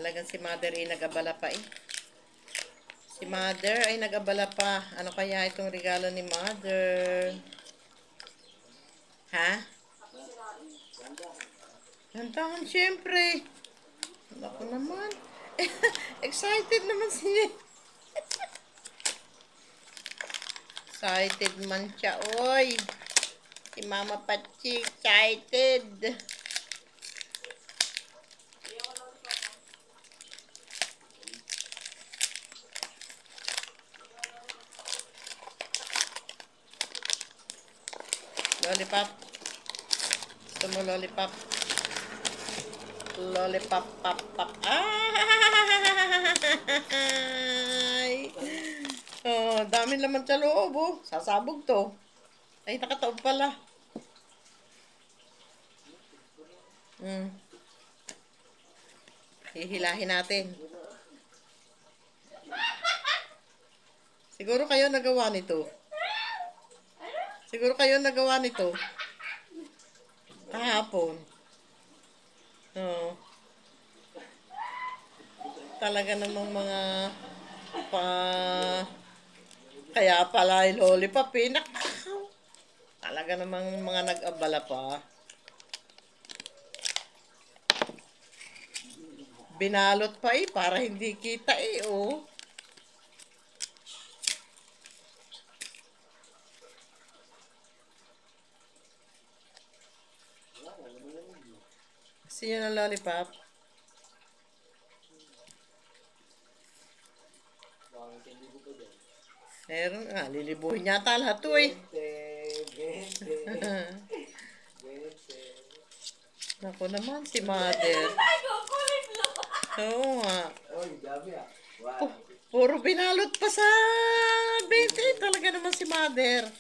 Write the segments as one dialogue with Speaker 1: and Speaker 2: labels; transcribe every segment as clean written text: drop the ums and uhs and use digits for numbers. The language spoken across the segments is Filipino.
Speaker 1: Talagang si Mother ay nag-abala pa eh. Si Mother ay nag-abala pa. Ano kaya itong regalo ni Mother? Ha? Hantahan syempre. Ako naman. Excited naman siya. Excited man siya, oy. Si Mama Pachi excited. Lollipop. Gusto mo lollipop? Lollipop, pop, pop. Ay! Oh, dami naman sa loob, oh. Sasabog to. Ay, nakataob pala. Hihilahin natin. Siguro kayo nagawa nito. Siguro kayo nagawa nito. Kahapon. Oh. Talaga namang mga pa... Kaya pala yung lollipop eh. Talaga namang mga nag-abala pa. Binalot pa eh, para hindi kita eh, oh. Gusto nyo ng lollipop? Meron nga, lilibuhin yata lahat to eh. Naku naman, si Mother. Oo nga. Puro binalot pa sa 20. Talaga naman si Mother.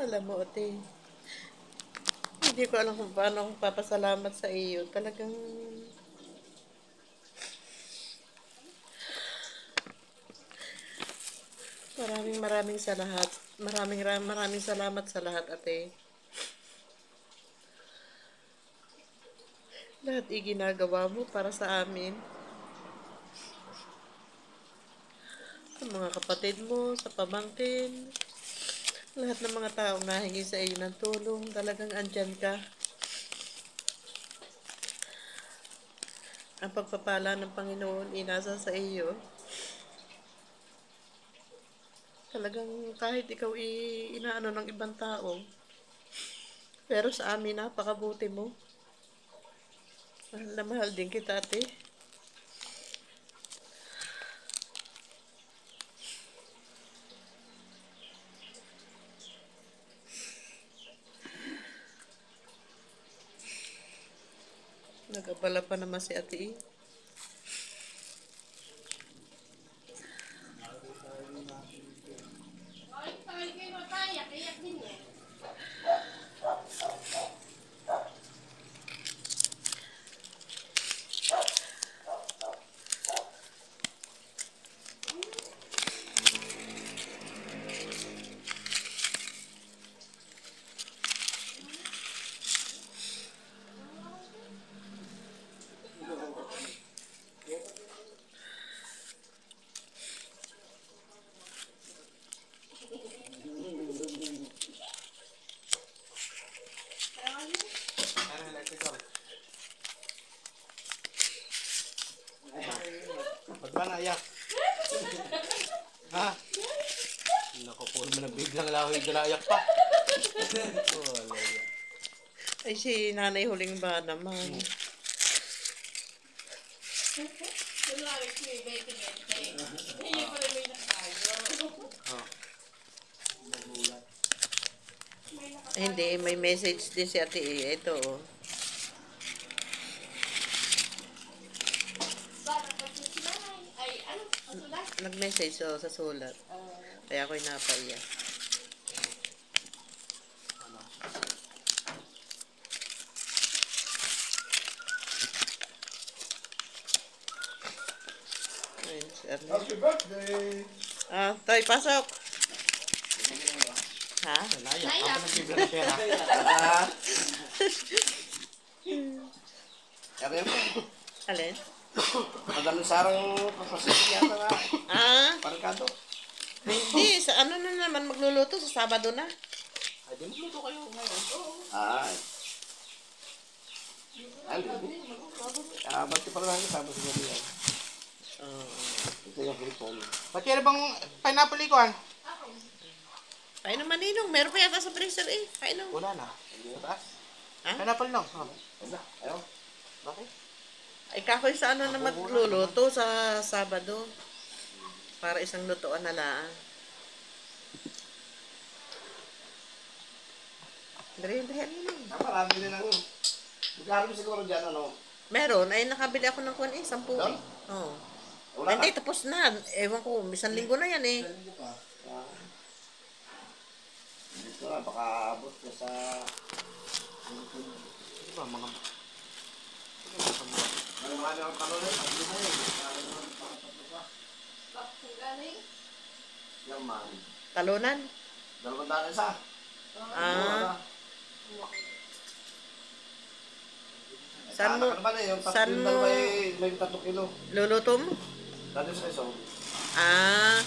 Speaker 1: Alam mo, ate. Hindi ko alam kung paano akong papasalamat sa iyo. Talagang maraming sa lahat. Maraming salamat sa lahat, ate. Lahat iginagawa mo para sa amin. Sa mga kapatid mo, sa pamangkin. Lahat ng mga taong nahingi sa iyo ng tulong. Talagang andyan ka. Ang pagpapala ng Panginoon inasa sa iyo. Talagang kahit ikaw inaano ng ibang tao, pero sa amin napakabuti mo. Mahal na mahal din kita, ate. Nagabala pa naman si ate eh.
Speaker 2: Ba't ba naiyak? Ha? Naku, puro mo na biglang lahoy na naiyak pa. Oh, wala yan.
Speaker 1: Ay, si nanay huling ba naman?
Speaker 2: Oh.
Speaker 1: Ay, hindi, may message din si ate eh. Ito oh. Nag-message oh, sa sulat. Kaya ako'y napaiyak. Ayun, si ate.
Speaker 3: Happy birthday!
Speaker 1: Ah, Toy, pasok. Ha?
Speaker 2: Naiyak. Ako nagbibigay ng pera.
Speaker 3: Kaya mo,
Speaker 1: Alin?
Speaker 3: magaling sarang papasok yata nga.
Speaker 1: Ah,
Speaker 3: Parkado.
Speaker 1: hindi. Sa ano na naman magluluto? Sa Sabado na.
Speaker 2: Ay, di magluto kayo ngayon.
Speaker 3: Ay. Ay, ba't pala lang sabi sa gabi yan? Ito yung Filipon.
Speaker 2: Ba't yan bang pineapple ikuan?
Speaker 1: Kain ng maninong. Meron pa yata sa freezer eh. Kain ng.
Speaker 2: Wala na. Sa taas?
Speaker 1: Ha?
Speaker 2: Pineapple lang. Oh.
Speaker 3: Ayaw.
Speaker 2: Bakit?
Speaker 1: Ay, kakoy sa ano na magluluto sa Sabado. Para isang lutuan na lang. Dali,
Speaker 3: Marami din ang... Magkano siguro dyan, ano?
Speaker 1: Meron. Ay, nakabili ako ng kuwan eh. 10 eh. Oo.
Speaker 3: Wala
Speaker 1: Hindi, tapos na. Ewan ko. Isang linggo na yan eh.
Speaker 3: Dito na, baka abot ka sa...
Speaker 2: Di ba mga...
Speaker 3: Ano mga ang tanong rin? Pagli mo yun. Yan man.
Speaker 1: Talunan.
Speaker 3: 200 isa.
Speaker 1: Ah. Saan mo?
Speaker 3: Ano ba na yung
Speaker 1: Saan mo?
Speaker 3: dalawa may 3 kilo.
Speaker 1: Luluto mo?
Speaker 3: Dati sa iso.
Speaker 1: Ah.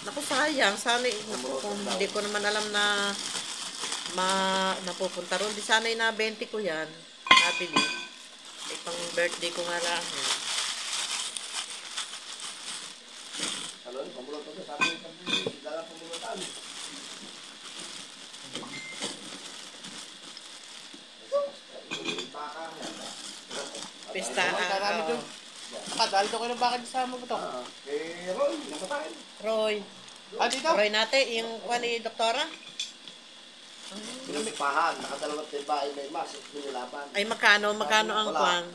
Speaker 1: Naku, sayang. Sana, naku, kung hindi ko naman alam na napupunta ron. Di sana'y na 20 ko yan. Nabili. Ay, pang birthday ko nga lang.
Speaker 3: Ano yun? Pamulutan ko. Sabi yung sabi. Dala pamulutan. Baka.
Speaker 1: Pista.
Speaker 2: Marami doon. Nakadali daw kayo ng bakit sa mo ba ito?
Speaker 3: Eh, Roy, nasatayin.
Speaker 1: Roy.
Speaker 2: Ah, dito?
Speaker 1: Roy natin, yung kuha ni Doktora.
Speaker 3: Pinasipahan. Nakadalawat na bahay may mas. Nililaban.
Speaker 1: Ay, magkano ang kuwan?